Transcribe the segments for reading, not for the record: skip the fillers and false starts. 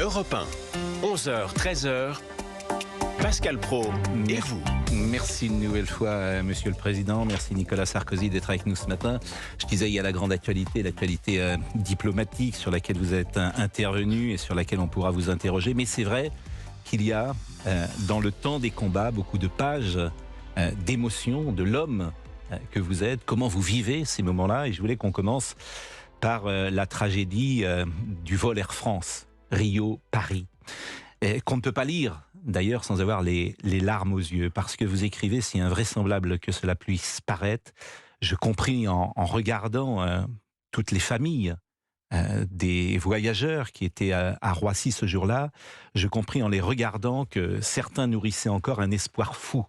Europe 1, 11h, 13h, Pascal Praud et vous. Merci une nouvelle fois, Monsieur le Président. Merci Nicolas Sarkozy d'être avec nous ce matin. Je disais, il y a la grande actualité, l'actualité diplomatique sur laquelle vous êtes intervenu et sur laquelle on pourra vous interroger. Mais c'est vrai qu'il y a, dans le temps des combats, beaucoup de pages d'émotions de l'homme que vous êtes. Comment vous vivez ces moments-là? Et je voulais qu'on commence par la tragédie du vol Air France, Rio-Paris. Qu'on ne peut pas lire, d'ailleurs, sans avoir les larmes aux yeux, parce que vous écrivez, si invraisemblable que cela puisse paraître, je compris en regardant toutes les familles des voyageurs qui étaient à Roissy ce jour-là, je compris en les regardant que certains nourrissaient encore un espoir fou.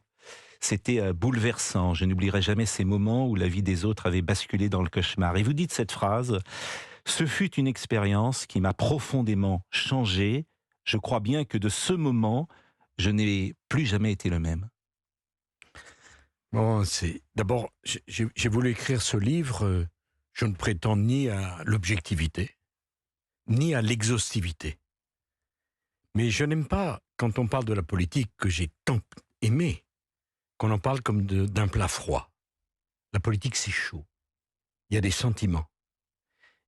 C'était bouleversant. Je n'oublierai jamais ces moments où la vie des autres avait basculé dans le cauchemar. Et vous dites cette phrase, « Ce fut une expérience qui m'a profondément changé. Je crois bien que de ce moment, je n'ai plus jamais été le même. » Bon, d'abord, j'ai voulu écrire ce livre, je ne prétends ni à l'objectivité, ni à l'exhaustivité. Mais je n'aime pas, quand on parle de la politique que j'ai tant aimé, qu'on en parle comme d'un plat froid. La politique, c'est chaud. Il y a des sentiments.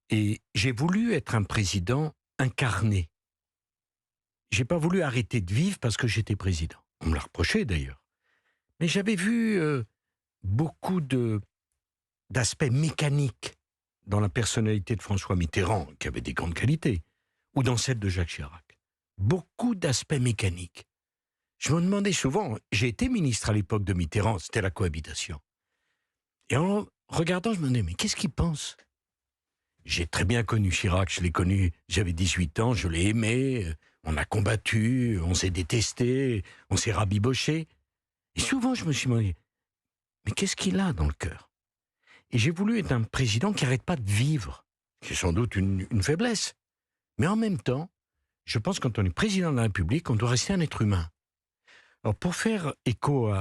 Et j'ai voulu être un président incarné. J'ai pas voulu arrêter de vivre parce que j'étais président. On me l'a reproché d'ailleurs. Mais j'avais vu beaucoup d'aspects mécaniques dans la personnalité de François Mitterrand, qui avait des grandes qualités, ou dans celle de Jacques Chirac. Beaucoup d'aspects mécaniques. Je me demandais souvent, j'ai été ministre à l'époque de Mitterrand, c'était la cohabitation. Et en regardant, je me demandais, mais qu'est-ce qu'il pense ? J'ai très bien connu Chirac, je l'ai connu, j'avais 18 ans, je l'ai aimé, on a combattu, on s'est détesté, on s'est rabiboché. Et souvent, je me suis demandé, mais qu'est-ce qu'il a dans le cœur ? Et j'ai voulu être un président qui n'arrête pas de vivre. C'est sans doute une faiblesse. Mais en même temps, je pense que quand on est président de la République, on doit rester un être humain. Alors, pour faire écho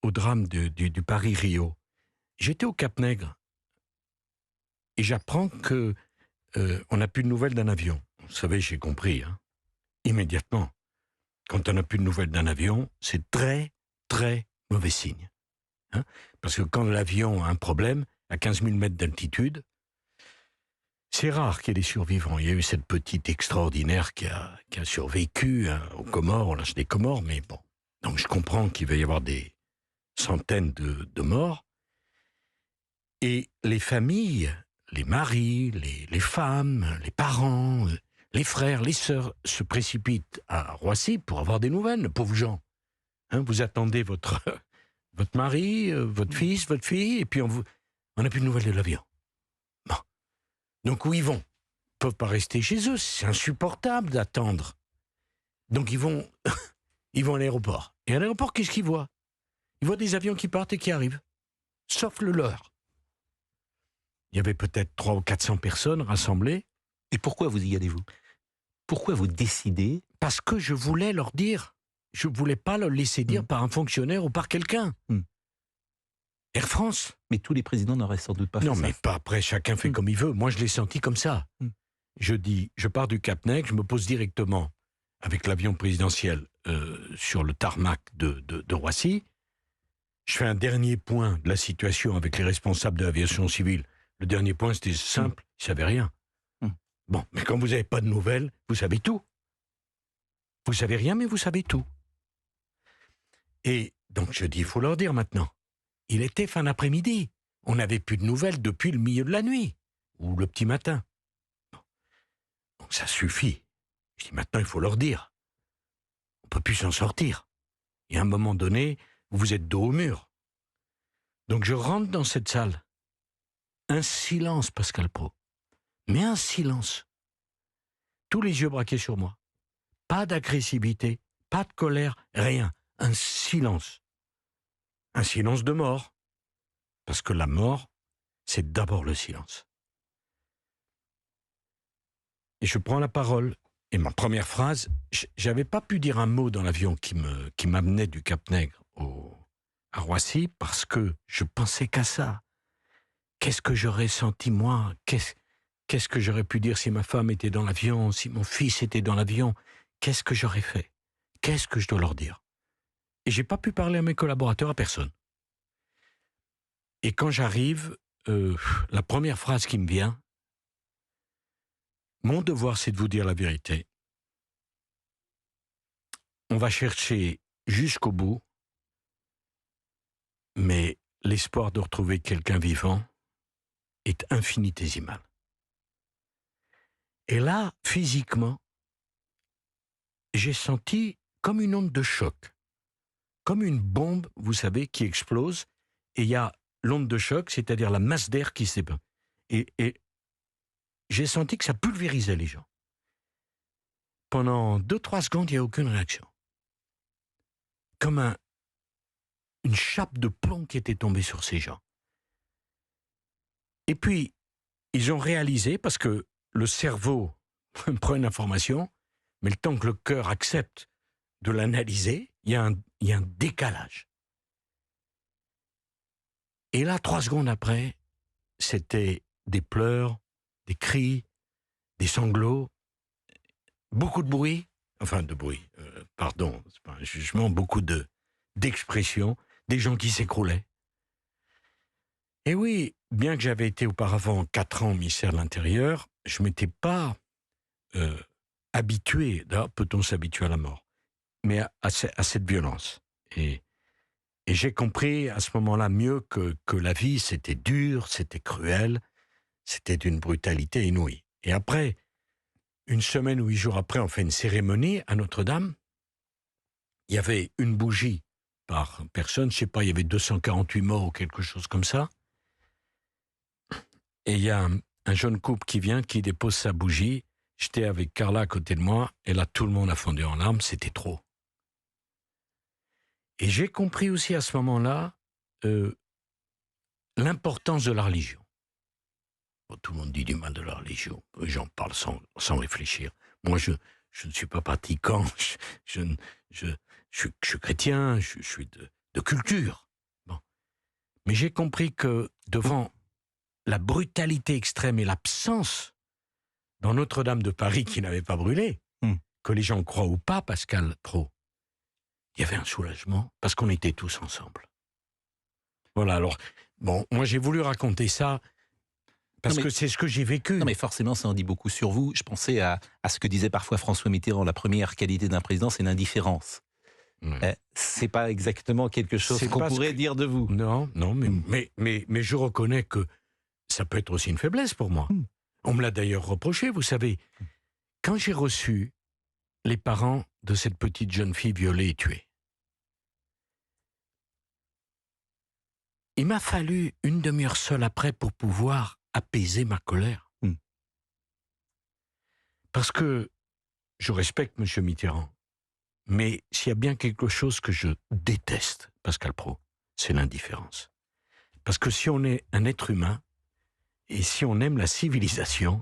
au drame du Paris-Rio, j'étais au Cap-Nègre et j'apprends que on n'a plus de nouvelles d'un avion. Vous savez, j'ai compris, hein. Immédiatement. Quand on n'a plus de nouvelles d'un avion, c'est très, très mauvais signe. Hein, parce que quand l'avion a un problème, à 15 000 mètres d'altitude, c'est rare qu'il y ait des survivants. Il y a eu cette petite extraordinaire qui a survécu aux Comores, on lâche des Comores, mais bon. Donc je comprends qu'il va y avoir des centaines de morts. Et les familles, les maris, les femmes, les parents, les frères, les sœurs se précipitent à Roissy pour avoir des nouvelles, pauvres gens. Hein, vous attendez votre mari, votre fils, votre fille, et puis on n'a plus de nouvelles de l'avion. Bon. Donc où ils vont ? Ils ne peuvent pas rester chez eux, c'est insupportable d'attendre. Donc ils vont à l'aéroport. Et à l'aéroport, qu'est-ce qu'ils voient ? Ils voient des avions qui partent et qui arrivent. Sauf le leur. Il y avait peut-être 300 ou 400 personnes rassemblées. Et pourquoi vous y allez-vous ? Pourquoi vous décidez ? Parce que je voulais leur dire. Je ne voulais pas le laisser dire par un fonctionnaire ou par quelqu'un. Air France. Mais tous les présidents n'auraient sans doute pas fait ça. Non, mais pas après, chacun fait comme il veut. Moi, je l'ai senti comme ça. Je dis, je pars du Cap-Nègre, je me pose directement avec l'avion présidentiel sur le tarmac de Roissy. Je fais un dernier point de la situation avec les responsables de l'aviation civile. Le dernier point, c'était simple, ils ne savaient rien. Bon, mais quand vous n'avez pas de nouvelles, vous savez tout. Vous savez rien, mais vous savez tout. Et donc je dis, il faut leur dire maintenant. Il était fin d'après-midi. On n'avait plus de nouvelles depuis le milieu de la nuit, ou le petit matin. Bon. Donc ça suffit. Je dis, maintenant, il faut leur dire. On ne peut plus s'en sortir. Et à un moment donné, vous êtes dos au mur. Donc je rentre dans cette salle. Un silence, Pascal Praud. Mais un silence. Tous les yeux braqués sur moi. Pas d'agressivité, pas de colère, rien. Un silence. Un silence de mort. Parce que la mort, c'est d'abord le silence. Et je prends la parole. Et ma première phrase, j'avais pas pu dire un mot dans l'avion qui m'amenait du Cap-Nègre à Roissy parce que je pensais qu'à ça. Qu'est-ce que j'aurais senti moi ? qu'est-ce que j'aurais pu dire si ma femme était dans l'avion, si mon fils était dans l'avion? Qu'est-ce que j'aurais fait? Qu'est-ce que je dois leur dire? Et j'ai pas pu parler à mes collaborateurs, à personne. Et quand j'arrive, la première phrase qui me vient, mon devoir, c'est de vous dire la vérité. On va chercher jusqu'au bout, mais l'espoir de retrouver quelqu'un vivant est infinitésimal. Et là, physiquement, j'ai senti comme une onde de choc, comme une bombe, vous savez, qui explose, et il y a l'onde de choc, c'est-à-dire la masse d'air qui s'éteint. Et j'ai senti que ça pulvérisait les gens. Pendant 2-3 secondes, il n'y a aucune réaction. Comme une chape de plomb qui était tombée sur ces gens. Et puis, ils ont réalisé, parce que le cerveau prend une information, mais le temps que le cœur accepte de l'analyser, il y a un décalage. Et là, 3 secondes après, c'était des pleurs, des cris, des sanglots, beaucoup de bruit, c'est pas un jugement, beaucoup d'expressions, des gens qui s'écroulaient. Et oui, bien que j'avais été auparavant 4 ans au ministère de l'Intérieur, je ne m'étais pas habitué, d'ailleurs, peut-on s'habituer à la mort, mais à cette violence. Et j'ai compris à ce moment-là mieux que la vie, c'était dur, c'était cruel, c'était d'une brutalité inouïe. Et après, 1 semaine ou 8 jours après, on fait une cérémonie à Notre-Dame. Il y avait une bougie par personne, je ne sais pas, il y avait 248 morts ou quelque chose comme ça. Et il y a un jeune couple qui vient, qui dépose sa bougie. J'étais avec Carla à côté de moi, et là, tout le monde a fondu en larmes, c'était trop. Et j'ai compris aussi à ce moment-là l'importance de la religion. Bon, tout le monde dit du mal de la religion, j'en parle sans réfléchir. Moi, je ne suis pas pratiquant, je suis chrétien, je suis de culture. Bon. Mais j'ai compris que devant la brutalité extrême et l'absence dans Notre-Dame de Paris qui n'avait pas brûlé, que les gens croient ou pas, Pascal Praud, il y avait un soulagement parce qu'on était tous ensemble. Voilà, alors, bon, moi j'ai voulu raconter ça parce que c'est ce que j'ai vécu. Non mais forcément, ça en dit beaucoup sur vous. Je pensais à ce que disait parfois François Mitterrand, la première qualité d'un président, c'est l'indifférence. C'est pas exactement quelque chose qu'on pourrait dire de vous. Non, mais je reconnais que ça peut être aussi une faiblesse pour moi. On me l'a d'ailleurs reproché, vous savez. Quand j'ai reçu les parents de cette petite jeune fille violée et tuée, il m'a fallu 1 demi-heure seule après pour pouvoir apaiser ma colère. Parce que je respecte M. Mitterrand, mais s'il y a bien quelque chose que je déteste, Pascal Praud, c'est l'indifférence. Parce que si on est un être humain, et si on aime la civilisation,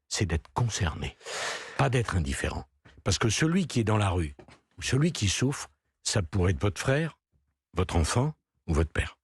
c'est d'être concerné, pas d'être indifférent. Parce que celui qui est dans la rue, ou celui qui souffre, ça pourrait être votre frère, votre enfant ou votre père.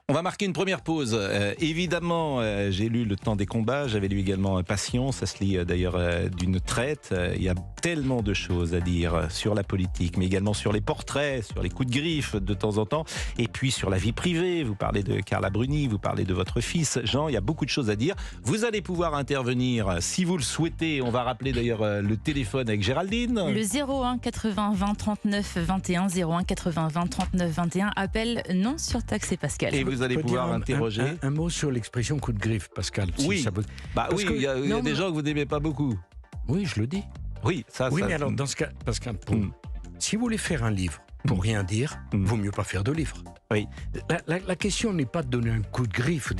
On va marquer une première pause. Évidemment, j'ai lu Le temps des combats, j'avais lu également Passion, ça se lit d'ailleurs d'une traite. Il y a tellement de choses à dire sur la politique, mais également sur les portraits, sur les coups de griffe de temps en temps, et puis sur la vie privée. Vous parlez de Carla Bruni, vous parlez de votre fils Jean, il y a beaucoup de choses à dire. Vous allez pouvoir intervenir si vous le souhaitez. On va rappeler d'ailleurs le téléphone avec Géraldine. Le 01 80 20 39 21, 01 80 20 39 21, appel non surtaxé, Pascal. Et vous allez pouvoir interroger. Un mot sur l'expression coup de griffe, Pascal. Oui, si ça vous... il y a des gens que vous n'aimez pas beaucoup. Oui, je le dis. Oui, mais alors, dans ce cas, Pascal, si vous voulez faire un livre pour rien dire, vaut mieux pas faire de livre. Oui. La question n'est pas de donner un coup de griffe.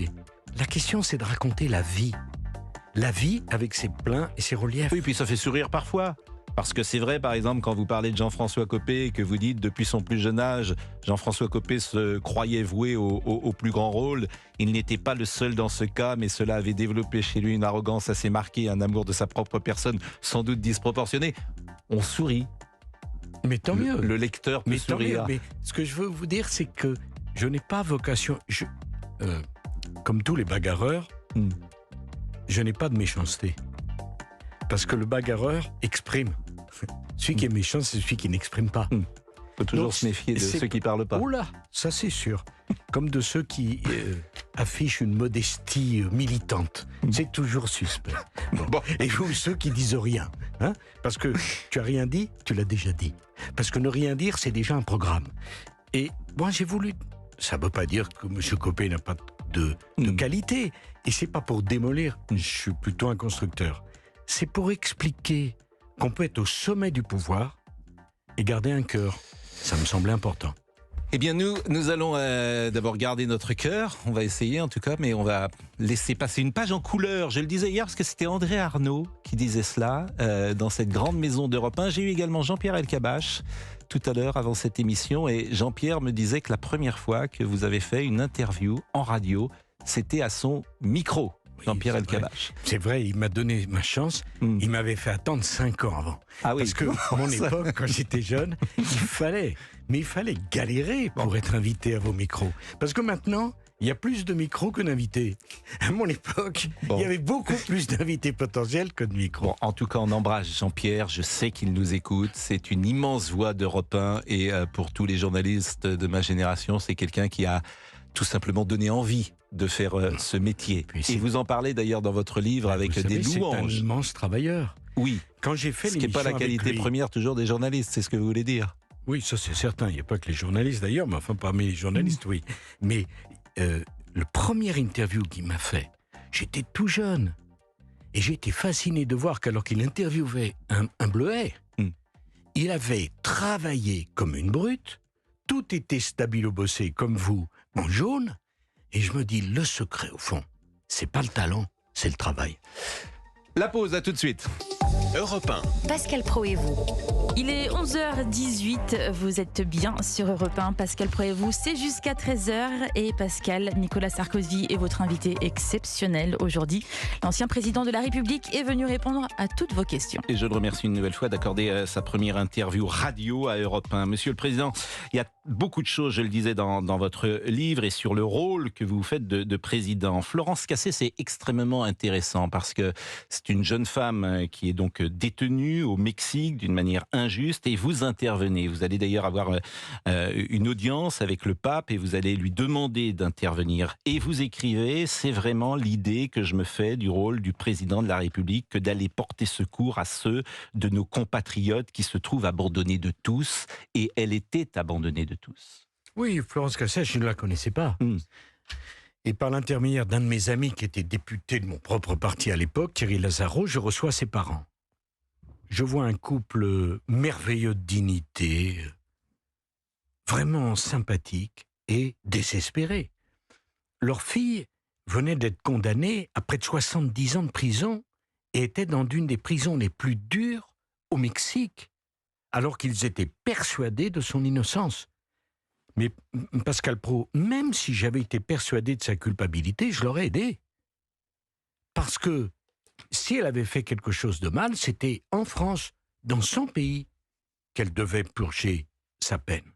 La question, c'est de raconter la vie. La vie avec ses pleins et ses reliefs. Oui, puis ça fait sourire parfois. Parce que c'est vrai, par exemple, quand vous parlez de Jean-François Copé et que vous dites depuis son plus jeune âge, Jean-François Copé se croyait voué au plus grand rôle. Il n'était pas le seul dans ce cas, mais cela avait développé chez lui une arrogance assez marquée, un amour de sa propre personne sans doute disproportionné. On sourit. Mais tant mieux. Le lecteur peut sourire. Mais ce que je veux vous dire, c'est que je n'ai pas vocation... comme tous les bagarreurs, je n'ai pas de méchanceté. Parce que le bagarreur exprime. Celui qui est méchant, c'est celui qui n'exprime pas. Il faut toujours Donc, se méfier de c'est- ceux qui parlent pas. Oula, ça c'est sûr. Comme de ceux qui affichent une modestie militante. C'est toujours suspect. Bon. Et vous, ceux qui disent rien. Hein, parce que tu as rien dit, tu l'as déjà dit. Parce que ne rien dire, c'est déjà un programme. Et moi, j'ai voulu... Ça ne veut pas dire que M. Copé n'a pas de qualité. Et c'est pas pour démolir. Je suis plutôt un constructeur. C'est pour expliquer qu'on peut être au sommet du pouvoir et garder un cœur. Ça me semblait important. Eh bien, nous allons d'abord garder notre cœur. On va essayer en tout cas, mais on va laisser passer une page en couleur. Je le disais hier parce que c'était André Arnaud qui disait cela dans cette grande maison d'Europe 1. J'ai eu également Jean-Pierre Elkabbach tout à l'heure avant cette émission et Jean-Pierre me disait que la première fois que vous avez fait une interview en radio, c'était à son micro. Jean-Pierre c'est Elkabbach. C'est vrai, il m'a donné ma chance. Il m'avait fait attendre 5 ans avant. Ah oui. Parce que à mon époque, quand j'étais jeune, il fallait galérer pour être invité à vos micros. Parce que maintenant, il y a plus de micros que d'invités. À mon époque, il y avait beaucoup plus d'invités potentiels que de micros. Bon, en tout cas, on embrasse Jean-Pierre. Je sais qu'il nous écoute. C'est une immense voix d'Europe 1. Et pour tous les journalistes de ma génération, c'est quelqu'un qui a tout simplement donné envie de faire ce métier. Et vous en parlez d'ailleurs dans votre livre avec Vous des savez, louanges. C'est un immense travailleur. Oui. Quand j'ai fait Ce qui n'est pas la qualité première toujours des journalistes, c'est ce que vous voulez dire. Oui, ça c'est certain. Il n'y a pas que les journalistes d'ailleurs, mais enfin parmi les journalistes, oui. Mais le premier interview qu'il m'a fait, j'étais tout jeune. Et j'ai été fasciné de voir qu'alors qu'il interviewait un bleuet, il avait travaillé comme une brute, tout était stabilo-bossé comme vous, en jaune, et je me dis, le secret au fond, c'est pas le talent, c'est le travail. La pause, à tout de suite. Europe 1. Pascal Praud et vous. Il est 11h18, vous êtes bien sur Europe 1. Pascal Praud et vous, c'est jusqu'à 13h. Et Pascal, Nicolas Sarkozy est votre invité exceptionnel aujourd'hui. L'ancien président de la République est venu répondre à toutes vos questions. Et je le remercie une nouvelle fois d'accorder sa première interview radio à Europe 1. Monsieur le Président, il y a beaucoup de choses, je le disais dans votre livre et sur le rôle que vous faites de président. Florence Cassé, c'est extrêmement intéressant parce que c'est une jeune femme qui est donc détenue au Mexique d'une manière injuste et vous intervenez. Vous allez d'ailleurs avoir une audience avec le pape et vous allez lui demander d'intervenir. Et vous écrivez, c'est vraiment l'idée que je me fais du rôle du président de la République que d'aller porter secours à ceux de nos compatriotes qui se trouvent abandonnés de tous. Et elle était abandonnée de tous. Oui, Florence Cassé, je ne la connaissais pas. Et par l'intermédiaire d'un de mes amis qui était député de mon propre parti à l'époque, Thierry Lazaro, je reçois ses parents. Je vois un couple merveilleux de dignité, vraiment sympathique et désespéré. Leur fille venait d'être condamnée à près de 70 ans de prison et était dans une des prisons les plus dures au Mexique, alors qu'ils étaient persuadés de son innocence. Mais Pascal Praud, même si j'avais été persuadé de sa culpabilité, je l'aurais aidé. Parce que si elle avait fait quelque chose de mal, c'était en France, dans son pays, qu'elle devait purger sa peine.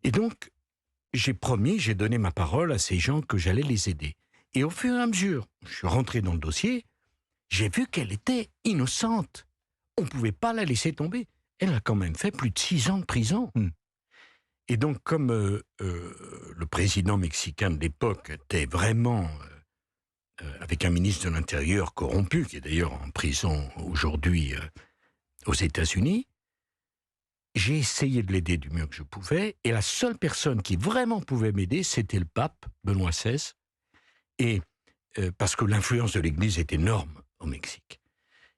Et donc, j'ai donné ma parole à ces gens que j'allais les aider. Et au fur et à mesure, je suis rentré dans le dossier, j'ai vu qu'elle était innocente. On ne pouvait pas la laisser tomber. Elle a quand même fait plus de 6 ans de prison. Et donc, comme le président mexicain de l'époque était vraiment avec un ministre de l'Intérieur corrompu, qui est d'ailleurs en prison aujourd'hui aux États-Unis, j'ai essayé de l'aider du mieux que je pouvais, et la seule personne qui vraiment pouvait m'aider, c'était le pape, Benoît XVI, et parce que l'influence de l'Église est énorme au Mexique.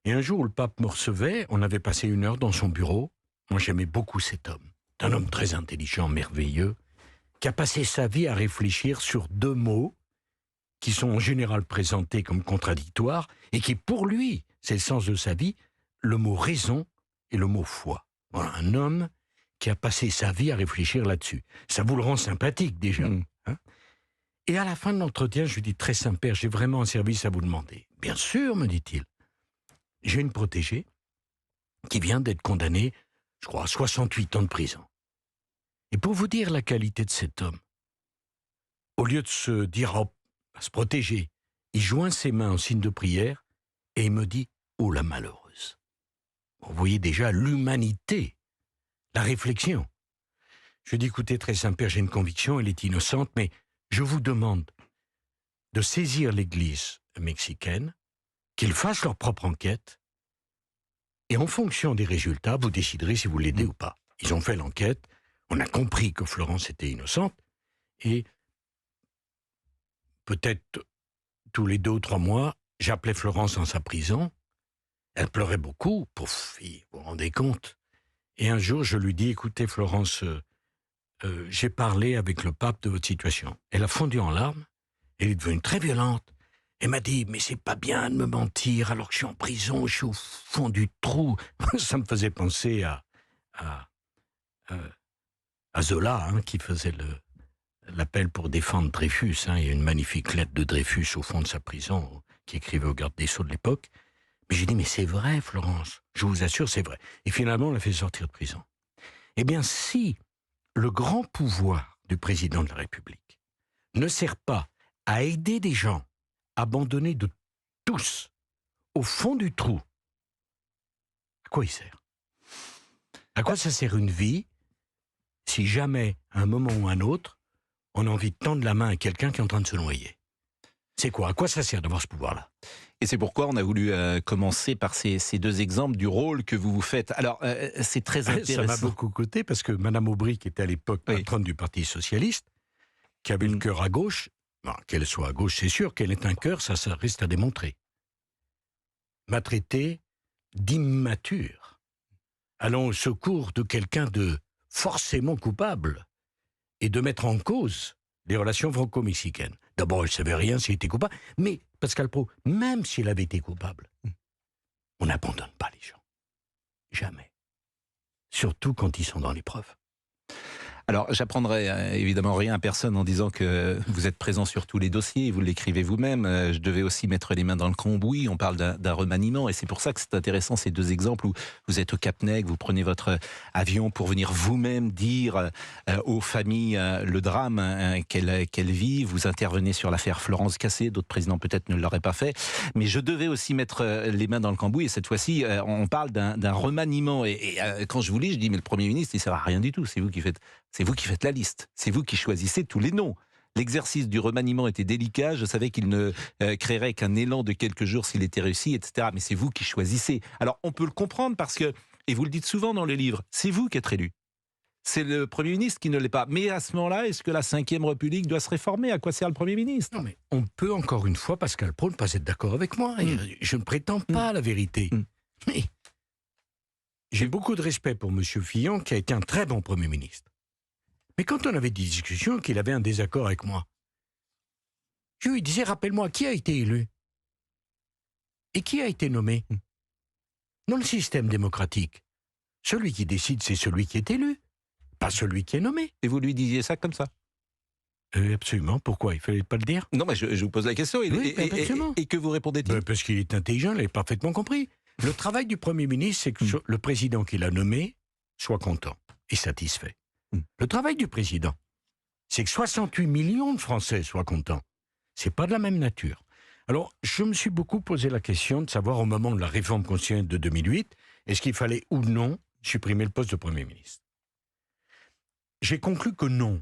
Et un jour, le pape me recevait, on avait passé 1 heure dans son bureau, moi j'aimais beaucoup cet homme. C'est un homme très intelligent, merveilleux, qui a passé sa vie à réfléchir sur 2 mots qui sont en général présentés comme contradictoires et qui, pour lui, c'est le sens de sa vie, le mot raison et le mot foi. Voilà, un homme qui a passé sa vie à réfléchir là-dessus. Ça vous le rend sympathique déjà. Hein? Et à la fin de l'entretien, je lui dis, très Saint-Père, j'ai vraiment un service à vous demander. Bien sûr, me dit-il. J'ai une protégée qui vient d'être condamnée, je crois, à 68 ans de prison. Et pour vous dire la qualité de cet homme, au lieu de se dire, oh, à se protéger, il joint ses mains en signe de prière et il me dit « Oh la malheureuse ». Vous voyez déjà l'humanité, la réflexion. Je lui dis « Écoutez, très Saint-Père, j'ai une conviction, elle est innocente, mais je vous demande de saisir l'Église mexicaine, qu'ils fassent leur propre enquête, et en fonction des résultats, vous déciderez si vous l'aidez ou pas. » Ils ont fait l'enquête, on a compris que Florence était innocente, et peut-être tous les 2 ou 3 mois, j'appelais Florence dans sa prison. Elle pleurait beaucoup, pauvre fille, vous vous rendez compte. Et un jour, je lui dis, écoutez Florence, j'ai parlé avec le pape de votre situation. Elle a fondu en larmes, elle est devenue très violente. Elle m'a dit, mais c'est pas bien de me mentir alors que je suis en prison, je suis au fond du trou. Ça me faisait penser à Zola, hein, qui faisait l'appel pour défendre Dreyfus. Hein. Il y a une magnifique lettre de Dreyfus au fond de sa prison, qui écrivait au garde des Sceaux de l'époque. Mais j'ai dit, mais c'est vrai, Florence, je vous assure, c'est vrai. Et finalement, on l'a fait sortir de prison. Eh bien, si le grand pouvoir du président de la République ne sert pas à aider des gens abandonnés de tous au fond du trou, à quoi il sert? À quoi ça sert une vie si jamais, à un moment ou à un autre, on a envie de tendre la main à quelqu'un qui est en train de se noyer? C'est quoi? À quoi ça sert d'avoir ce pouvoir-là? Et c'est pourquoi on a voulu commencer par ces 2 exemples du rôle que vous vous faites. Alors, c'est très intéressant. Ça m'a beaucoup coûté parce que Mme Aubry, qui était à l'époque patronne du Parti Socialiste, qui avait le cœur à gauche, qu'elle soit à gauche, c'est sûr, qu'elle ait un cœur, ça reste à démontrer, m'a traité d'immature, allant au secours de quelqu'un de forcément coupable et de mettre en cause les relations franco-mexicaines. D'abord, elle ne savait rien s'il était coupable, mais Pascal Praud, même s'il avait été coupable, on n'abandonne pas les gens. Jamais. Surtout quand ils sont dans l'épreuve. Alors, j'apprendrai évidemment rien à personne en disant que vous êtes présent sur tous les dossiers, vous l'écrivez vous-même. Je devais aussi mettre les mains dans le cambouis, on parle d'un remaniement, et c'est pour ça que c'est intéressant ces 2 exemples où vous êtes au Cap-Nègre, vous prenez votre avion pour venir vous-même dire aux familles le drame qu'elles vivent, vous intervenez sur l'affaire Florence Cassé, d'autres présidents peut-être ne l'auraient pas fait, mais je devais aussi mettre les mains dans le cambouis, et cette fois-ci, on parle d'un remaniement, et quand je vous lis, je dis, mais le Premier ministre, il ne sert à rien du tout, c'est vous qui faites la liste, c'est vous qui choisissez tous les noms. L'exercice du remaniement était délicat, je savais qu'il ne créerait qu'un élan de quelques jours s'il était réussi, etc. Mais c'est vous qui choisissez. Alors on peut le comprendre parce que, et vous le dites souvent dans le livre, c'est vous qui êtes élu. C'est le Premier ministre qui ne l'est pas. Mais à ce moment-là, est-ce que la Ve République doit se réformer? À quoi sert le Premier ministre? Non, mais on peut encore une fois, Pascal Praud, ne pas être d'accord avec moi. Je ne prétends pas la vérité. Mais j'ai beaucoup de respect pour M. Fillon, qui a été un très bon Premier ministre. Mais quand on avait des discussions, qu'il avait un désaccord avec moi, je lui disais, rappelle-moi, qui a été élu? Et qui a été nommé? Dans le système démocratique, celui qui décide, c'est celui qui est élu, pas celui qui est nommé. Et vous lui disiez ça comme ça? Absolument. Pourquoi? Il ne fallait pas le dire? Non, mais je vous pose la question. Oui, et que vous répondez-il? Parce qu'il est intelligent, il a parfaitement compris. Le travail du Premier ministre, c'est que le président qui l'a nommé soit content et satisfait. Le travail du président, c'est que 68 millions de Français soient contents. C'est pas de la même nature. Alors, je me suis beaucoup posé la question de savoir au moment de la réforme constitutionnelle de 2008, est-ce qu'il fallait ou non supprimer le poste de Premier ministre? J'ai conclu que non.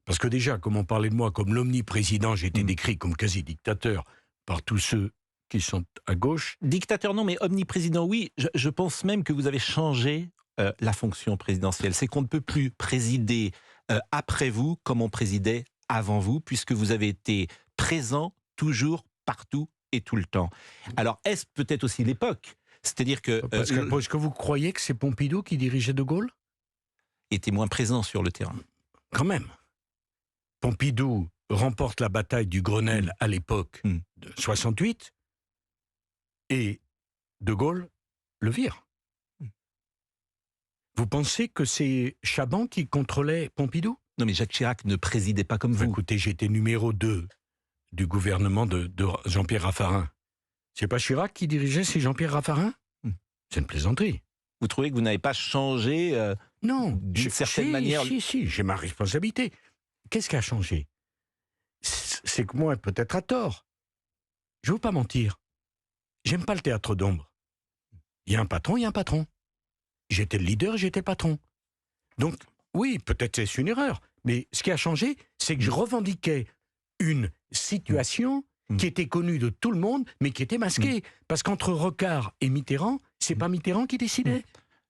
Parce que déjà, comme on parlait de moi comme l'omniprésident, j'ai été décrit comme quasi-dictateur par tous ceux qui sont à gauche. Dictateur non, mais omniprésident oui. Je pense même que vous avez changé la fonction présidentielle. C'est qu'on ne peut plus présider après vous comme on présidait avant vous, puisque vous avez été présent toujours, partout et tout le temps. Alors, est-ce peut-être aussi l'époque? C'est-à-dire que... Est-ce que vous croyez que c'est Pompidou qui dirigeait De Gaulle? Était moins présent sur le terrain. Quand même. Pompidou remporte la bataille du Grenelle à l'époque de 68 et De Gaulle le vire. Vous pensez que c'est Chaban qui contrôlait Pompidou? Non, mais Jacques Chirac ne présidait pas comme vous. Écoutez, j'étais numéro 2 du gouvernement de Jean-Pierre Raffarin. C'est pas Chirac qui dirigeait, c'est Jean-Pierre Raffarin? C'est une plaisanterie. Vous trouvez que vous n'avez pas changé non, d'une certaine manière? Si, j'ai ma responsabilité. Qu'est-ce qui a changé? C'est que moi, peut-être à tort, je ne veux pas mentir, j'aime pas le théâtre d'ombre. Il y a un patron, il y a un patron. J'étais le leader, j'étais le patron. Donc, oui, peut-être c'est une erreur, mais ce qui a changé, c'est que je revendiquais une situation qui était connue de tout le monde, mais qui était masquée. Parce qu'entre Rocard et Mitterrand, c'est pas Mitterrand qui décidait.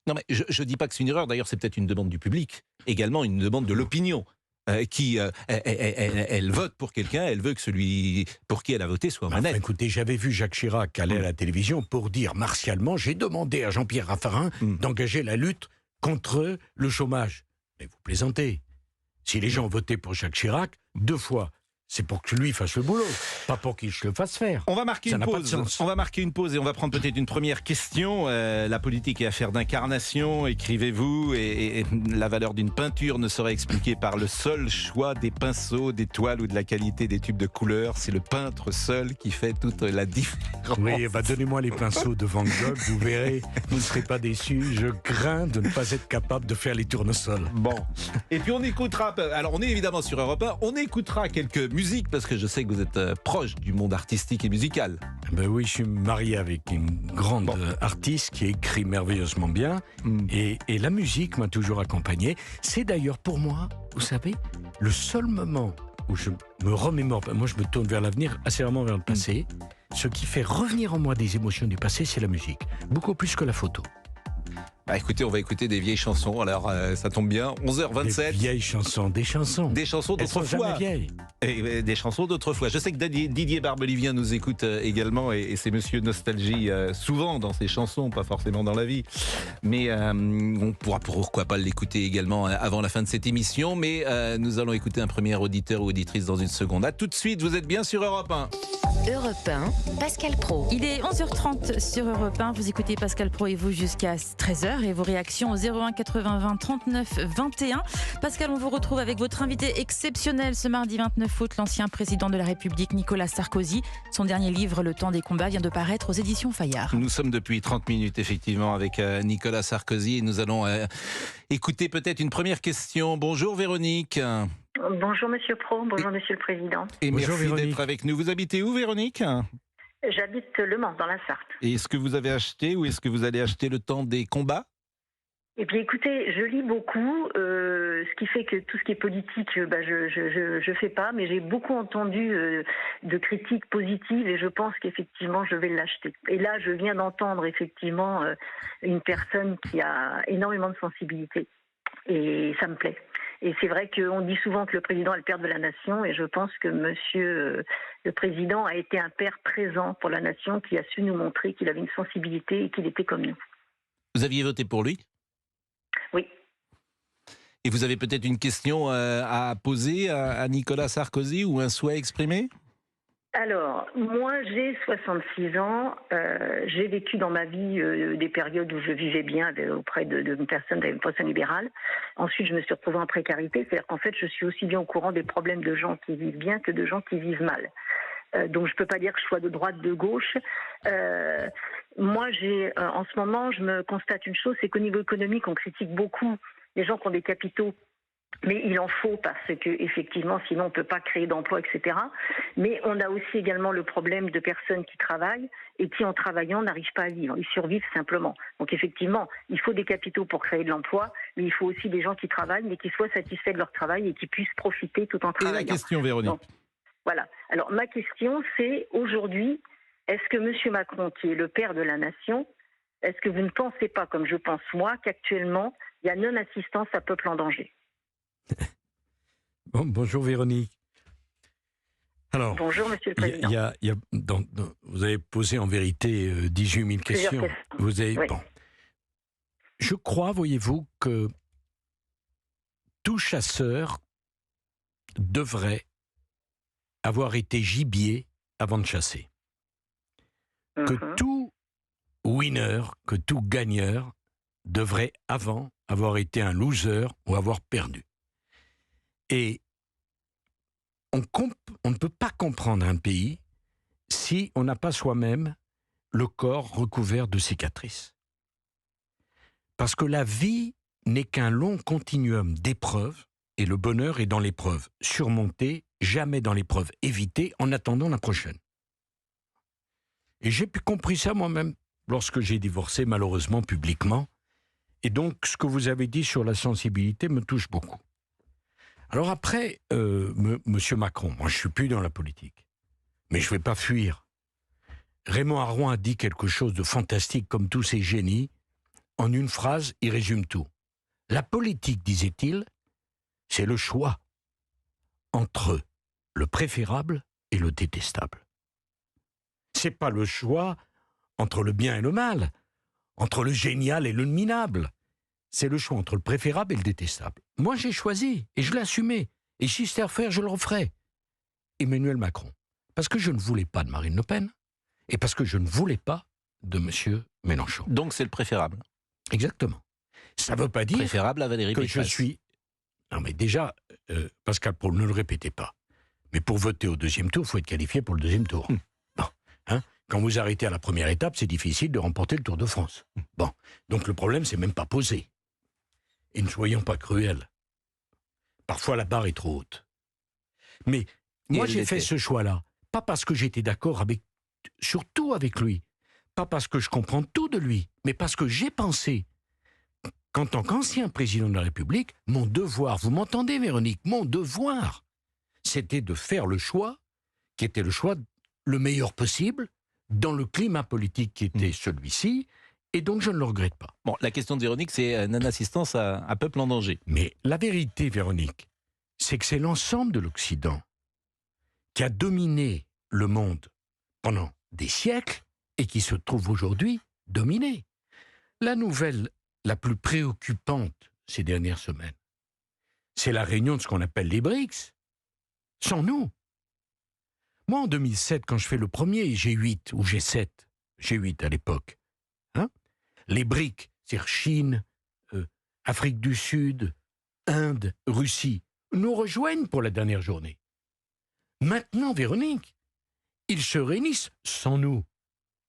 Non, mais je ne dis pas que c'est une erreur. D'ailleurs, c'est peut-être une demande du public, également une demande de l'opinion. Elle vote pour quelqu'un, elle veut que celui pour qui elle a voté soit manette. Écoutez, j'avais vu Jacques Chirac aller à la télévision pour dire martialement, j'ai demandé à Jean-Pierre Raffarin d'engager la lutte contre le chômage. Mais vous plaisantez. Si les gens votaient pour Jacques Chirac, 2 fois, c'est pour que lui fasse le boulot, pas pour qu'il se le fasse faire. On va marquer Ça une n'a pas de pause. sens. On va marquer une pause et on va prendre peut-être une première question. La politique est affaire d'incarnation, écrivez-vous, et la valeur d'une peinture ne serait expliquée par le seul choix des pinceaux, des toiles ou de la qualité des tubes de couleurs. C'est le peintre seul qui fait toute la différence. Oui, donnez-moi les pinceaux de Van Gogh, vous verrez, vous ne serez pas déçus. Je crains de ne pas être capable de faire les tournesols. Bon. Et puis on écoutera, alors on est évidemment sur Europe 1, on écoutera quelques musiques parce que je sais que vous êtes proche du monde artistique et musical. Ben oui, je suis marié avec une grande artiste qui écrit merveilleusement bien et la musique m'a toujours accompagné. C'est d'ailleurs pour moi, vous savez, le seul moment où je me remémore, moi je me tourne vers l'avenir, assez rarement vers le passé. Ce qui fait revenir en moi des émotions du passé, c'est la musique, beaucoup plus que la photo. Bah écoutez, on va écouter des vieilles chansons, alors ça tombe bien, 11h27. Des vieilles chansons, des chansons. Des chansons Elles sont d'autrefois. jamais vieilles. Et des chansons d'autrefois. Je sais que Didier Barbelivien nous écoute également, et c'est Monsieur Nostalgie souvent dans ses chansons, pas forcément dans la vie. Mais on pourra pourquoi pas l'écouter également avant la fin de cette émission. Mais nous allons écouter un premier auditeur ou auditrice dans une seconde. À tout de suite, vous êtes bien sur Europe 1. Europe 1, Pascal Praud. Il est 11h30 sur Europe 1. Vous écoutez Pascal Praud et vous jusqu'à 13h. Et vos réactions au 01 80 20 39 21. Pascal, on vous retrouve avec votre invité exceptionnel ce mardi 29 août, l'ancien président de la République Nicolas Sarkozy. Son dernier livre, Le temps des combats, vient de paraître aux éditions Fayard. Nous sommes depuis 30 minutes effectivement avec Nicolas Sarkozy et nous allons écouter peut-être une première question. Bonjour Véronique. Bonjour Monsieur Praud, bonjour Monsieur le Président. Et Bonjour, merci Véronique. d'être avec nous. Vous habitez où Véronique ? J'habite Le Mans, dans la Sarthe. Et est-ce que vous avez acheté ou est-ce que vous allez acheter Le temps des combats ? Eh bien écoutez, je lis beaucoup, ce qui fait que tout ce qui est politique, je fais pas, mais j'ai beaucoup entendu de critiques positives et je pense qu'effectivement je vais l'acheter. Et là, je viens d'entendre effectivement une personne qui a énormément de sensibilité et ça me plaît. Et c'est vrai qu'on dit souvent que le président est le père de la nation et je pense que monsieur le président a été un père présent pour la nation qui a su nous montrer qu'il avait une sensibilité et qu'il était comme nous. Vous aviez voté pour lui ? Oui. Et vous avez peut-être une question à poser à Nicolas Sarkozy ou un souhait exprimé ? Alors, moi j'ai 66 ans, j'ai vécu dans ma vie des périodes où je vivais bien auprès d'une personne d'une personne libérale. Ensuite, je me suis retrouvée en précarité, c'est-à-dire qu'en fait, je suis aussi bien au courant des problèmes de gens qui vivent bien que de gens qui vivent mal. Donc, je ne peux pas dire que je sois de droite, de gauche. Moi, en ce moment, je me constate une chose, c'est qu'au niveau économique, on critique beaucoup les gens qui ont des capitaux. Mais il en faut parce que effectivement, sinon on ne peut pas créer d'emplois, etc. Mais on a aussi également le problème de personnes qui travaillent et qui, en travaillant, n'arrivent pas à vivre. Ils survivent simplement. Donc effectivement, il faut des capitaux pour créer de l'emploi, mais il faut aussi des gens qui travaillent, mais qui soient satisfaits de leur travail et qui puissent profiter tout en travaillant. Et la question, Véronique. Donc, voilà. Alors ma question, c'est aujourd'hui, est-ce que M. Macron, qui est le père de la nation, est-ce que vous ne pensez pas, comme je pense moi, qu'actuellement, il y a non-assistance à peuple en danger ? Bonjour Véronique. Alors, bonjour Monsieur le Président. Vous avez posé en vérité 18 000 questions. Vous avez, oui. bon. Je crois, voyez-vous, que tout chasseur devrait avoir été gibier avant de chasser. Que tout winner, que tout gagneur devrait avant avoir été un loser ou avoir perdu. Et on ne peut pas comprendre un pays si on n'a pas soi-même le corps recouvert de cicatrices. Parce que la vie n'est qu'un long continuum d'épreuves, et le bonheur est dans l'épreuve surmontée, jamais dans l'épreuve évitée, en attendant la prochaine. Et j'ai compris ça moi-même lorsque j'ai divorcé, malheureusement, publiquement. Et donc, ce que vous avez dit sur la sensibilité me touche beaucoup. Alors après, Monsieur Macron, moi je ne suis plus dans la politique, mais je ne vais pas fuir. Raymond Aron a dit quelque chose de fantastique, comme tous ces génies. En une phrase, il résume tout. La politique, disait-il, c'est le choix entre le préférable et le détestable. C'est pas le choix entre le bien et le mal, entre le génial et le minable. C'est le choix entre le préférable et le détestable. Moi, j'ai choisi et je l'ai assumé. Et si c'était à refaire, je le referais. Emmanuel Macron. Parce que je ne voulais pas de Marine Le Pen et parce que je ne voulais pas de M. Mélenchon. Donc c'est le préférable. Exactement. Ça ne veut pas dire Préférable à Valérie que Pécresse. je suis... Non mais déjà, Pascal Praud, ne le répétez pas. Mais pour voter au deuxième tour, il faut être qualifié pour le deuxième tour. Bon, hein, quand vous arrêtez à la première étape, c'est difficile de remporter le Tour de France. Bon, donc le problème, c'est même pas posé. Et ne soyons pas cruels. Parfois, la barre est trop haute. Mais moi, j'ai fait ce choix-là, pas parce que j'étais d'accord surtout avec lui, pas parce que je comprends tout de lui, mais parce que j'ai pensé qu'en tant qu'ancien président de la République, mon devoir, vous m'entendez Véronique, mon devoir, c'était de faire le choix qui était le choix le meilleur possible dans le climat politique qui était celui-ci, et donc je ne le regrette pas. Bon, la question de Véronique, c'est non-assistance à un peuple en danger. Mais la vérité, Véronique, c'est que c'est l'ensemble de l'Occident qui a dominé le monde pendant des siècles et qui se trouve aujourd'hui dominé. La nouvelle la plus préoccupante ces dernières semaines, c'est la réunion de ce qu'on appelle les BRICS, sans nous. Moi, en 2007, quand je fais le premier G8 ou G7, G8 à l'époque, hein, les BRICS, c'est-à-dire Chine, Afrique du Sud, Inde, Russie, nous rejoignent pour la dernière journée. Maintenant, Véronique, ils se réunissent sans nous.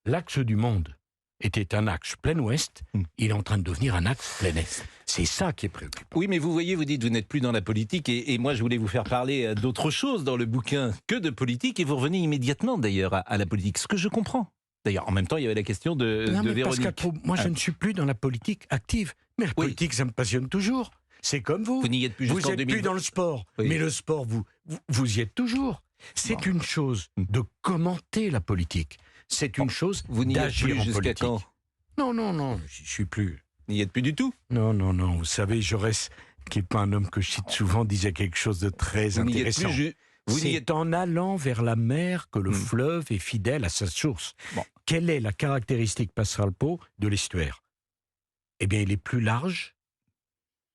L'axe du monde était un axe plein ouest, il est en train de devenir un axe plein est. C'est ça qui est préoccupant. Oui, mais vous voyez, vous dites vous n'êtes plus dans la politique, et moi je voulais vous faire parler d'autre chose dans le bouquin que de politique, et vous revenez immédiatement d'ailleurs à la politique, ce que je comprends. D'ailleurs, en même temps, il y avait la question de Véronique. Pascal, moi je ne suis plus dans la politique active, mais la politique, ça me passionne toujours. C'est comme vous. Vous n'y êtes plus jusqu'en 2020. Vous n'êtes plus dans le sport, mais le sport, vous y êtes toujours. C'est une chose de commenter la politique. C'est une chose d'agir en politique. Quand Non, je suis plus. N'y êtes plus du tout. Non. Vous savez, Jaurès, qui n'est pas un homme que je cite souvent, disait quelque chose de très intéressant. C'est en allant vers la mer que le fleuve est fidèle à sa source. Bon. Quelle est la caractéristique, Pascal Praud, de l'estuaire ? Eh bien, il est plus large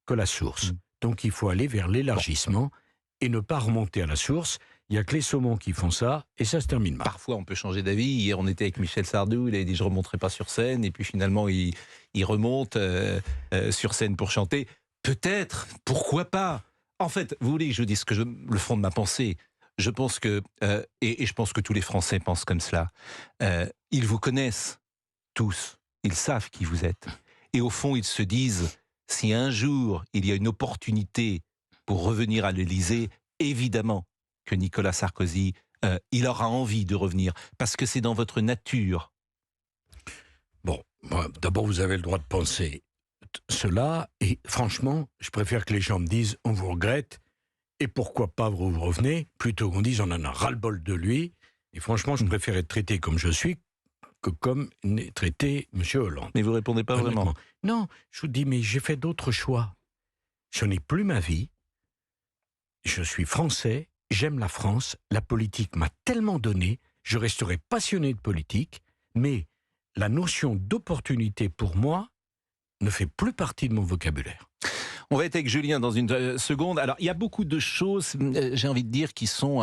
que la source. Donc, il faut aller vers l'élargissement et ne pas remonter à la source. Il n'y a que les saumons qui font ça, et ça se termine mal. Parfois, on peut changer d'avis. Hier, on était avec Michel Sardou, il avait dit « je ne remonterai pas sur scène », et puis finalement, il remonte sur scène pour chanter. Peut-être, pourquoi pas ? En fait, vous voulez que je dise le fond de ma pensée ? Je pense que, et je pense que tous les Français pensent comme cela, ils vous connaissent tous, ils savent qui vous êtes. Et au fond, ils se disent, si un jour, il y a une opportunité pour revenir à l'Élysée, évidemment que Nicolas Sarkozy, il aura envie de revenir, parce que c'est dans votre nature. Bon, d'abord, vous avez le droit de penser cela, et franchement, je préfère que les gens me disent « on vous regrette », et pourquoi pas vous revenez, plutôt qu'on dise « on en a ras-le-bol de lui », et franchement, je préfère être traité comme je suis que comme est traité M. Hollande. Mais vous répondez pas vraiment. Non, je vous dis, mais j'ai fait d'autres choix. Je n'ai plus ma vie, je suis français, j'aime la France, la politique m'a tellement donné, je resterai passionné de politique, mais la notion d'opportunité pour moi ne fait plus partie de mon vocabulaire. On va être avec Julien dans une seconde. Alors, il y a beaucoup de choses, j'ai envie de dire, qui sont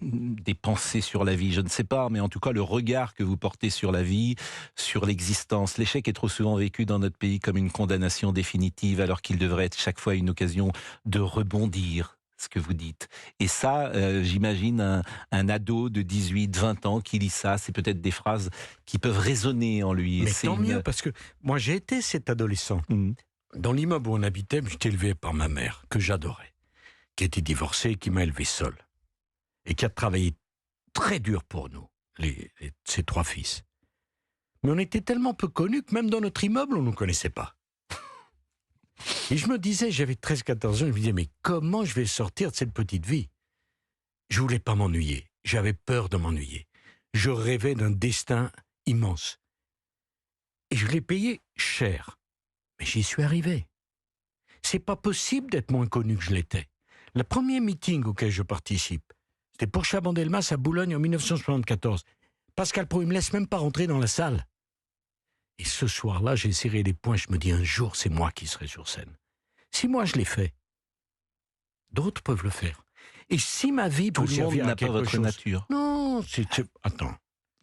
des pensées sur la vie. Je ne sais pas, mais en tout cas, le regard que vous portez sur la vie, sur l'existence. L'échec est trop souvent vécu dans notre pays comme une condamnation définitive, alors qu'il devrait être chaque fois une occasion de rebondir, ce que vous dites. Et ça, j'imagine un ado de 18, 20 ans qui lit ça, c'est peut-être des phrases qui peuvent résonner en lui. Mais tant mieux, parce que moi, j'ai été cet adolescent. Dans l'immeuble où on habitait, j'étais élevé par ma mère, que j'adorais, qui était divorcée et qui m'a élevé seul, et qui a travaillé très dur pour nous. ses 3 fils. Mais on était tellement peu connus que même dans notre immeuble, on ne nous connaissait pas. Et je me disais, j'avais 13-14 ans, je me disais, mais comment je vais sortir de cette petite vie ? Je voulais pas m'ennuyer, j'avais peur de m'ennuyer. Je rêvais d'un destin immense. Et je l'ai payé cher. Mais j'y suis arrivé. C'est pas possible d'être moins connu que je l'étais. Le premier meeting auquel je participe, c'était pour Chabandelmas à Boulogne en 1974. Pascal Praud, il me laisse même pas rentrer dans la salle. Et ce soir-là, j'ai serré les poings, je me dis, un jour, c'est moi qui serai sur scène. Si moi je l'ai fait, d'autres peuvent le faire. Et si ma vie peut servir à quelque chose... Tout le monde n'a pas votre nature. Non, attends.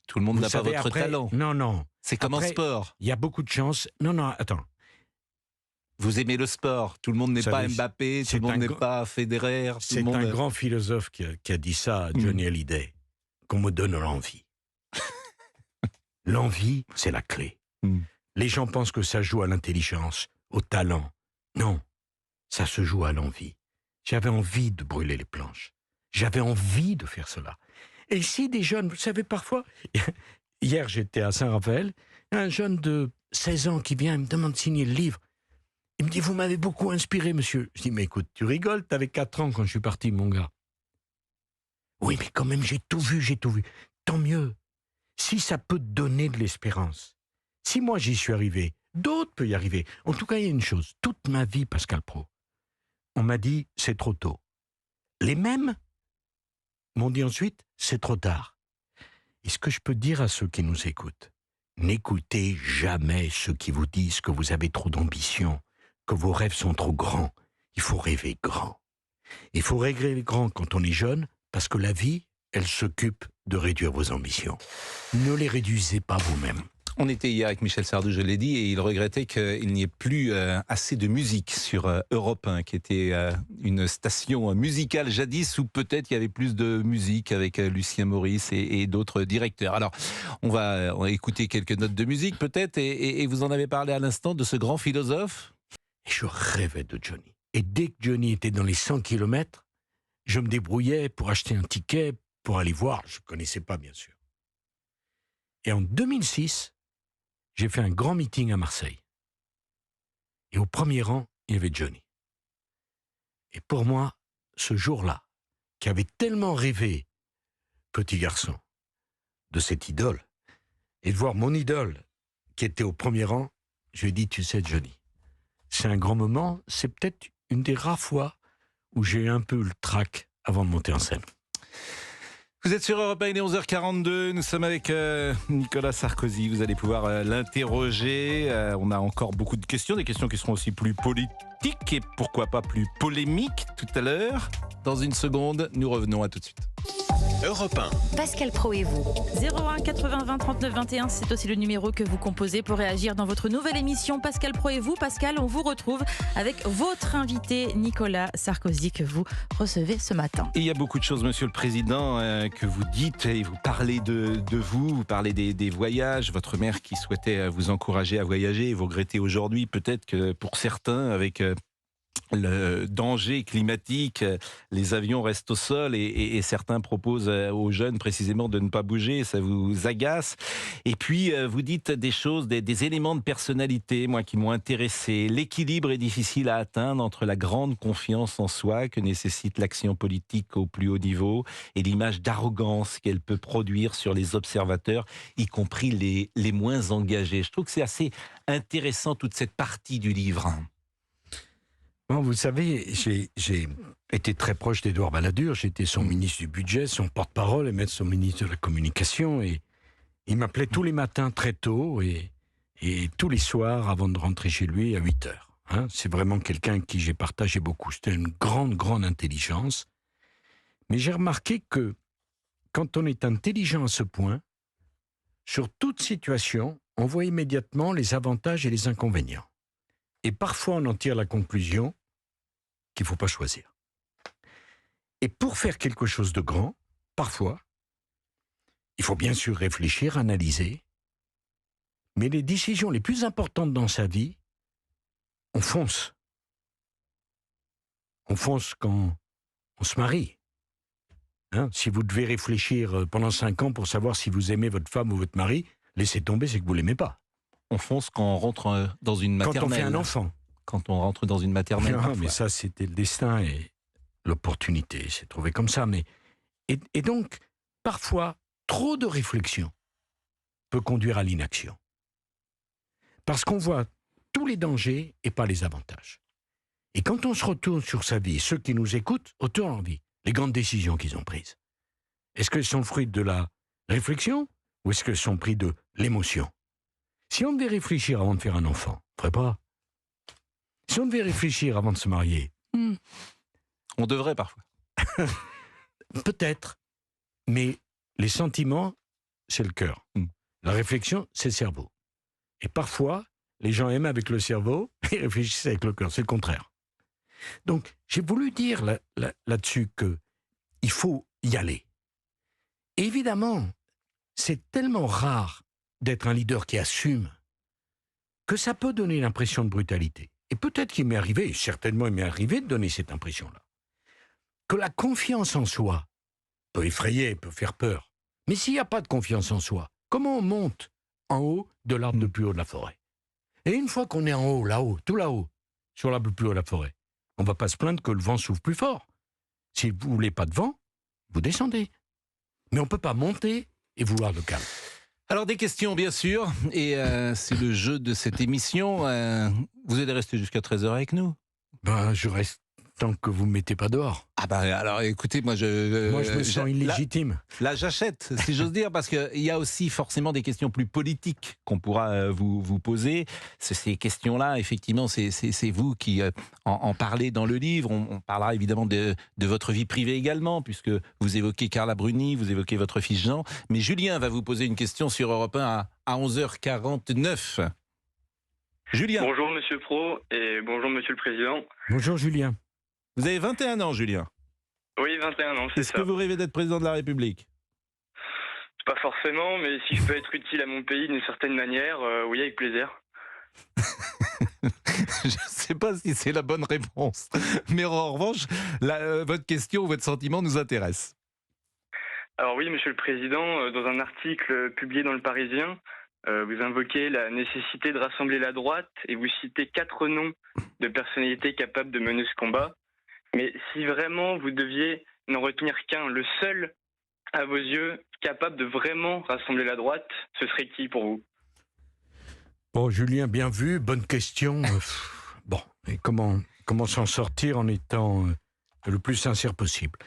Tout le monde n'a pas votre après, talent. Non. C'est comme un sport. Il y a beaucoup de chance. Non, attends. Vous aimez le sport. Tout le monde n'est pas Mbappé, tout le monde n'est pas Federer. C'est un grand philosophe qui a dit ça à Johnny Hallyday, qu'on me donne l'envie. L'envie, c'est la clé. Les gens pensent que ça joue à l'intelligence, au talent. Non, ça se joue à l'envie. J'avais envie de brûler les planches. J'avais envie de faire cela. Et si des jeunes, vous savez, parfois... Hier, j'étais à Saint-Raphaël, un jeune de 16 ans qui vient et me demande de signer le livre. Il me dit, vous m'avez beaucoup inspiré, monsieur. Je dis, mais écoute, tu rigoles, t'avais 4 ans quand je suis parti, mon gars. Oui, mais quand même, j'ai tout vu. Tant mieux. Si ça peut te donner de l'espérance. Si moi, j'y suis arrivé, d'autres peuvent y arriver. En tout cas, il y a une chose. Toute ma vie, Pascal Praud, on m'a dit, c'est trop tôt. Les mêmes m'ont dit ensuite, c'est trop tard. Et ce que je peux dire à ceux qui nous écoutent, n'écoutez jamais ceux qui vous disent que vous avez trop d'ambition, que vos rêves sont trop grands. Il faut rêver grand. Il faut rêver grand quand on est jeune, parce que la vie, elle s'occupe de réduire vos ambitions. Ne les réduisez pas vous-même. On était hier avec Michel Sardou, je l'ai dit, et il regrettait qu'il n'y ait plus assez de musique sur Europe 1, qui était une station musicale jadis, où peut-être il y avait plus de musique avec Lucien Maurice et d'autres directeurs. Alors, on va écouter quelques notes de musique peut-être, et vous en avez parlé à l'instant de ce grand philosophe. Et je rêvais de Johnny. Et dès que Johnny était dans les 100 km, je me débrouillais pour acheter un ticket pour aller voir. Je ne connaissais pas, bien sûr. Et en 2006, j'ai fait un grand meeting à Marseille. Et au premier rang, il y avait Johnny. Et pour moi, ce jour-là, qui avait tellement rêvé, petit garçon, de cette idole, et de voir mon idole qui était au premier rang, je lui ai dit, tu sais, Johnny, c'est un grand moment, c'est peut-être une des rares fois où j'ai eu un peu le trac avant de monter en scène. Vous êtes sur Europe 1, il est 11h42, nous sommes avec Nicolas Sarkozy, vous allez pouvoir l'interroger, on a encore beaucoup de questions, des questions qui seront aussi plus politiques et pourquoi pas plus polémiques tout à l'heure. Dans une seconde, nous revenons, à tout de suite. Europe 1. Pascal Praud et vous. 01 80 20 39 21, c'est aussi le numéro que vous composez pour réagir dans votre nouvelle émission Pascal Praud et vous. Pascal, on vous retrouve avec votre invité Nicolas Sarkozy que vous recevez ce matin. Il y a beaucoup de choses, Monsieur le Président, que vous dites et vous parlez de vous parlez des voyages, votre mère qui souhaitait vous encourager à voyager et vous regrettez aujourd'hui peut-être que pour certains avec... le danger climatique, les avions restent au sol et certains proposent aux jeunes précisément de ne pas bouger, ça vous agace. Et puis vous dites des choses, des éléments de personnalité, moi qui m'ont intéressé. L'équilibre est difficile à atteindre entre la grande confiance en soi que nécessite l'action politique au plus haut niveau et l'image d'arrogance qu'elle peut produire sur les observateurs, y compris les moins engagés. Je trouve que c'est assez intéressant toute cette partie du livre. Bon, vous savez, j'ai été très proche d'Édouard Balladur. J'étais son ministre du budget, son porte-parole et même son ministre de la communication. Et il m'appelait tous les matins très tôt et tous les soirs avant de rentrer chez lui à 8 heures. Hein, c'est vraiment quelqu'un avec qui j'ai partagé beaucoup. C'était une grande intelligence. Mais j'ai remarqué que quand on est intelligent à ce point, sur toute situation, on voit immédiatement les avantages et les inconvénients. Et parfois, on en tire la conclusion qu'il ne faut pas choisir. Et pour faire quelque chose de grand, parfois, il faut bien sûr réfléchir, analyser, mais les décisions les plus importantes dans sa vie, on fonce. On fonce quand on se marie. Hein, si vous devez réfléchir pendant 5 ans pour savoir si vous aimez votre femme ou votre mari, laissez tomber, c'est que vous l'aimez pas. On fonce quand on rentre dans une maternelle. Quand on fait un enfant. Quand on rentre dans une maternelle. Non, mais ça, c'était le destin et l'opportunité. C'est trouvé comme ça. Et donc, parfois, trop de réflexion peut conduire à l'inaction. Parce qu'on voit tous les dangers et pas les avantages. Et quand on se retourne sur sa vie, ceux qui nous écoutent retournent en vie, les grandes décisions qu'ils ont prises. Est-ce qu'elles sont le fruit de la réflexion ou est-ce qu'elles sont le fruit de l'émotion? Si on devait réfléchir avant de faire un enfant, on ne ferait pas. Si on devait réfléchir avant de se marier, on devrait parfois. Peut-être. Mais les sentiments, c'est le cœur. La réflexion, c'est le cerveau. Et parfois, les gens aiment avec le cerveau et réfléchissent avec le cœur. C'est le contraire. Donc, j'ai voulu dire là-dessus qu'il faut y aller. Et évidemment, c'est tellement rare d'être un leader qui assume que ça peut donner l'impression de brutalité. Et peut-être qu'il m'est arrivé, certainement il m'est arrivé de donner cette impression-là. Que la confiance en soi peut effrayer, peut faire peur. Mais s'il n'y a pas de confiance en soi, comment on monte en haut de l'arbre le plus haut de la forêt? Et une fois qu'on est en haut, là-haut, tout là-haut, sur l'arbre le plus haut de la forêt, on ne va pas se plaindre que le vent souffle plus fort. Si vous ne voulez pas de vent, vous descendez. Mais on ne peut pas monter et vouloir le calme. Alors des questions bien sûr, et c'est le jeu de cette émission. Vous allez rester jusqu'à 13h avec nous? Je reste tant que vous ne me mettez pas dehors. Ah alors écoutez, moi je me sens illégitime. Là j'achète, si j'ose dire, parce qu'il y a aussi forcément des questions plus politiques qu'on pourra vous poser. Ces questions-là, effectivement, c'est vous qui en parlez dans le livre. On parlera évidemment de votre vie privée également, puisque vous évoquez Carla Bruni, vous évoquez votre fils Jean. Mais Julien va vous poser une question sur Europe 1 à 11h49. Julien. Bonjour Monsieur Pro et bonjour Monsieur le Président. Bonjour Julien. Vous avez 21 ans, Julien. Oui, 21 ans, c'est ça. Est-ce que vous rêvez d'être président de la République? Pas forcément, mais si je peux être utile à mon pays d'une certaine manière, oui, avec plaisir. Je ne sais pas si c'est la bonne réponse, mais en revanche, votre question ou votre sentiment nous intéresse. Alors oui, Monsieur le Président, dans un article publié dans Le Parisien, vous invoquez la nécessité de rassembler la droite et vous citez 4 noms de personnalités capables de mener ce combat. Mais si vraiment vous deviez n'en retenir qu'un, le seul, à vos yeux, capable de vraiment rassembler la droite, ce serait qui pour vous? Bon, Julien, bien vu, bonne question. Bon, et comment s'en sortir en étant le plus sincère possible?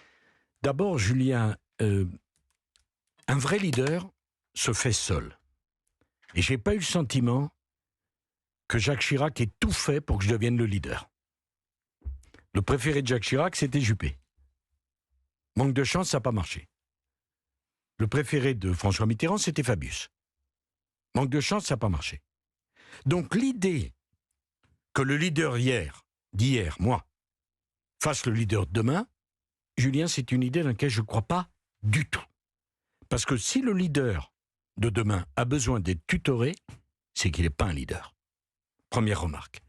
D'abord, Julien, un vrai leader se fait seul. Et j'ai pas eu le sentiment que Jacques Chirac ait tout fait pour que je devienne le leader. Le préféré de Jacques Chirac, c'était Juppé. Manque de chance, ça n'a pas marché. Le préféré de François Mitterrand, c'était Fabius. Manque de chance, ça n'a pas marché. Donc l'idée que le leader d'hier, moi, fasse le leader de demain, Julien, c'est une idée dans laquelle je ne crois pas du tout. Parce que si le leader de demain a besoin d'être tutoré, c'est qu'il n'est pas un leader. Première remarque.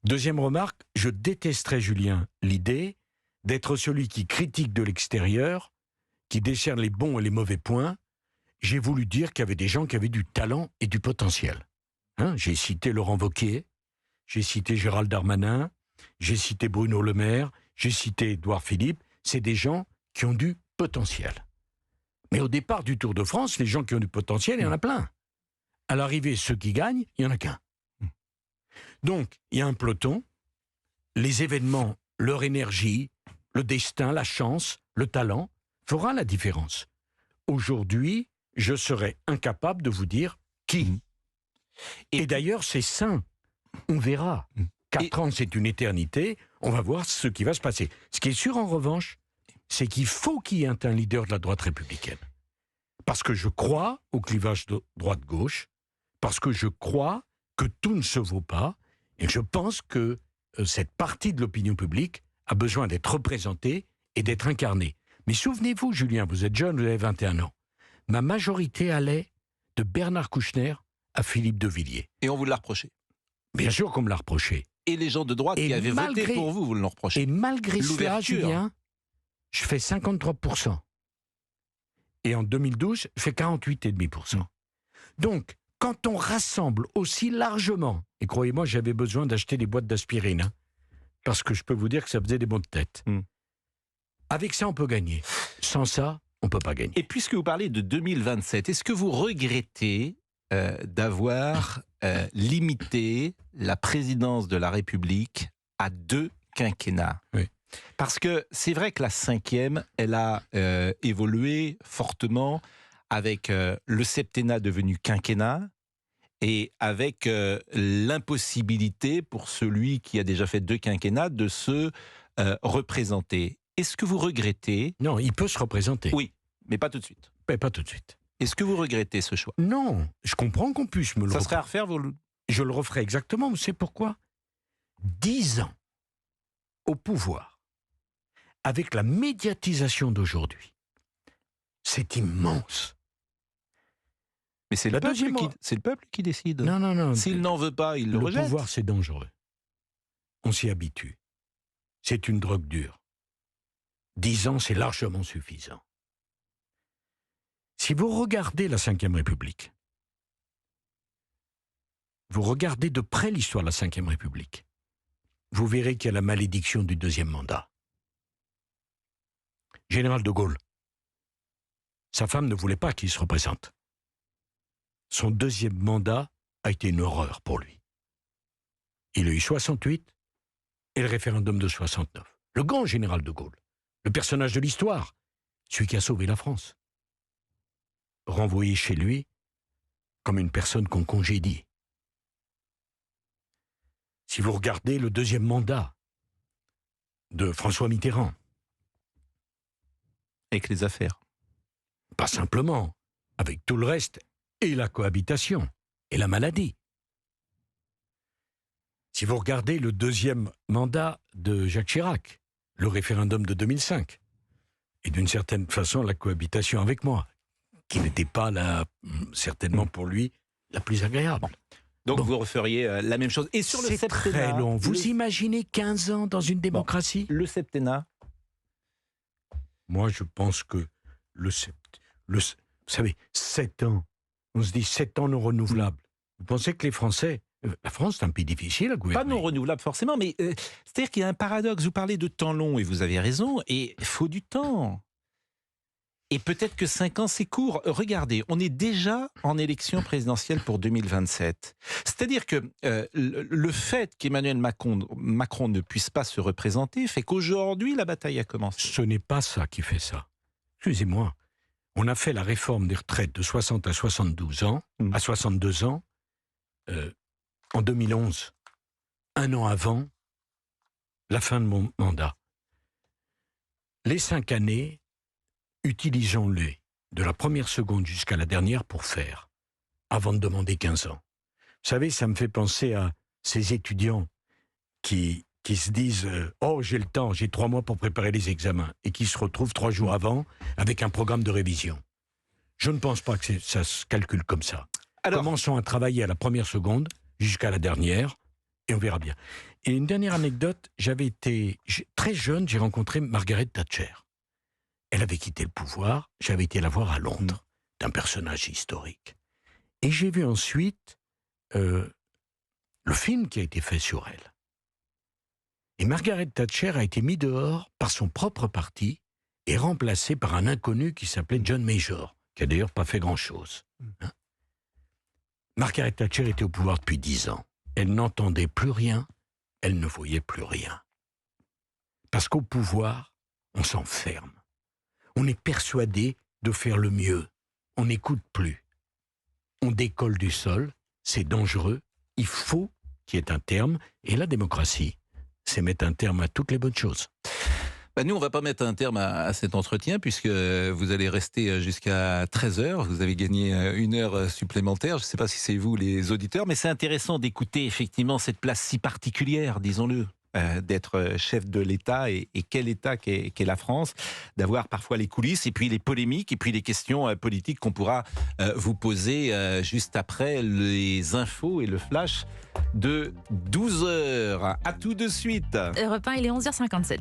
Deuxième remarque, je détesterais, Julien, l'idée d'être celui qui critique de l'extérieur, qui décerne les bons et les mauvais points. J'ai voulu dire qu'il y avait des gens qui avaient du talent et du potentiel. J'ai cité Laurent Wauquiez, j'ai cité Gérald Darmanin, j'ai cité Bruno Le Maire, j'ai cité Édouard Philippe. C'est des gens qui ont du potentiel. Mais au départ du Tour de France, les gens qui ont du potentiel, il y en a plein. À l'arrivée, ceux qui gagnent, il n'y en a qu'un. Donc, il y a un peloton, les événements, leur énergie, le destin, la chance, le talent, fera la différence. Aujourd'hui, je serais incapable de vous dire qui. Et d'ailleurs, c'est sain. On verra. 4 ans, c'est une éternité. On va voir ce qui va se passer. Ce qui est sûr, en revanche, c'est qu'il faut qu'il y ait un leader de la droite républicaine. Parce que je crois au clivage de droite-gauche, parce que je crois que tout ne se vaut pas, et je pense que cette partie de l'opinion publique a besoin d'être représentée et d'être incarnée. Mais souvenez-vous, Julien, vous êtes jeune, vous avez 21 ans. Ma majorité allait de Bernard Kouchner à Philippe de Villiers. Et on vous l'a reproché. Bien sûr qu'on me l'a reproché. Et les gens de droite qui avaient voté pour vous, vous le reprochez. Et malgré cela, Julien, je fais 53%. Et en 2012, fait 48,5%. Donc, quand on rassemble aussi largement, et croyez-moi, j'avais besoin d'acheter des boîtes d'aspirine, hein, parce que je peux vous dire que ça faisait des maux de tête. Avec ça, on peut gagner. Sans ça, on ne peut pas gagner. Et puisque vous parlez de 2027, est-ce que vous regrettez d'avoir limité la présidence de la République à 2 quinquennats? Oui. Parce que c'est vrai que la 5e, elle a évolué fortement avec le septennat devenu quinquennat et avec l'impossibilité pour celui qui a déjà fait 2 quinquennats de se représenter. Est-ce que vous regrettez? Non, il peut se représenter. Oui, mais pas tout de suite. Mais pas tout de suite. Est-ce que vous regrettez ce choix? Non, je comprends qu'on puisse me le Ça serait à refaire, Je le referai exactement, vous savez pourquoi? 10 ans au pouvoir, avec la médiatisation d'aujourd'hui, c'est immense. Mais c'est le peuple qui décide. Non. S'il n'en veut pas, il le rejette. Le pouvoir, c'est dangereux. On s'y habitue. C'est une drogue dure. 10 ans, c'est largement suffisant. Si vous regardez la Ve République, vous regardez de près l'histoire de la Ve République, vous verrez qu'il y a la malédiction du 2e mandat. Général de Gaulle, sa femme ne voulait pas qu'il se représente. Son 2e mandat a été une horreur pour lui. Il a eu 68 et le référendum de 69. Le grand général de Gaulle, le personnage de l'histoire, celui qui a sauvé la France, renvoyé chez lui comme une personne qu'on congédie. Si vous regardez le 2e mandat de François Mitterrand, avec les affaires. Pas simplement, avec tout le reste, et la cohabitation, et la maladie. Si vous regardez le 2e mandat de Jacques Chirac, le référendum de 2005, et d'une certaine façon la cohabitation avec moi, qui n'était pas certainement pour lui la plus agréable. Donc vous referiez la même chose. Et sur le septennat, c'est très long. Vous imaginez 15 ans dans une démocratie? Le septennat? Moi, je pense que vous savez, 7 ans, on se dit 7 ans non renouvelables. Vous pensez que les Français... La France, c'est un pays difficile à gouverner. Pas non renouvelable forcément, mais c'est-à-dire qu'il y a un paradoxe. Vous parlez de temps long, et vous avez raison, et il faut du temps. Et peut-être que 5 ans, c'est court. Regardez, on est déjà en élection présidentielle pour 2027. C'est-à-dire que le fait qu'Emmanuel Macron ne puisse pas se représenter fait qu'aujourd'hui, la bataille a commencé. Ce n'est pas ça qui fait ça. Excusez-moi. On a fait la réforme des retraites de 60 à 72 ans, à 62 ans, en 2011, un an avant la fin de mon mandat. Les 5 années, utilisons-les de la première seconde jusqu'à la dernière pour faire, avant de demander 15 ans. Vous savez, ça me fait penser à ces étudiants qui se disent « Oh, j'ai le temps, j'ai 3 mois pour préparer les examens » et qui se retrouvent 3 jours avant avec un programme de révision. Je ne pense pas que ça se calcule comme ça. Alors, commençons à travailler à la première seconde jusqu'à la dernière et on verra bien. Et une dernière anecdote, très jeune, j'ai rencontré Margaret Thatcher. Elle avait quitté le pouvoir, j'avais été la voir à Londres, d'un personnage historique. Et j'ai vu ensuite le film qui a été fait sur elle. Et Margaret Thatcher a été mise dehors par son propre parti et remplacée par un inconnu qui s'appelait John Major, qui a d'ailleurs pas fait grand-chose. Hein? Margaret Thatcher était au pouvoir depuis 10 ans. Elle n'entendait plus rien, elle ne voyait plus rien. Parce qu'au pouvoir, on s'enferme. On est persuadé de faire le mieux. On n'écoute plus. On décolle du sol, c'est dangereux. Il faut qu'il y ait un terme. Et la démocratie, c'est mettre un terme à toutes les bonnes choses. Nous, on ne va pas mettre un terme à cet entretien puisque vous allez rester jusqu'à 13h. Vous avez gagné 1 heure supplémentaire. Je ne sais pas si c'est vous, les auditeurs, mais c'est intéressant d'écouter effectivement cette place si particulière, disons-le, d'être chef de l'État et quel État qu'est la France, d'avoir parfois les coulisses et puis les polémiques et puis les questions politiques qu'on pourra vous poser juste après les infos et le flash de 12h. À tout de suite. Europe 1, il est 11h57.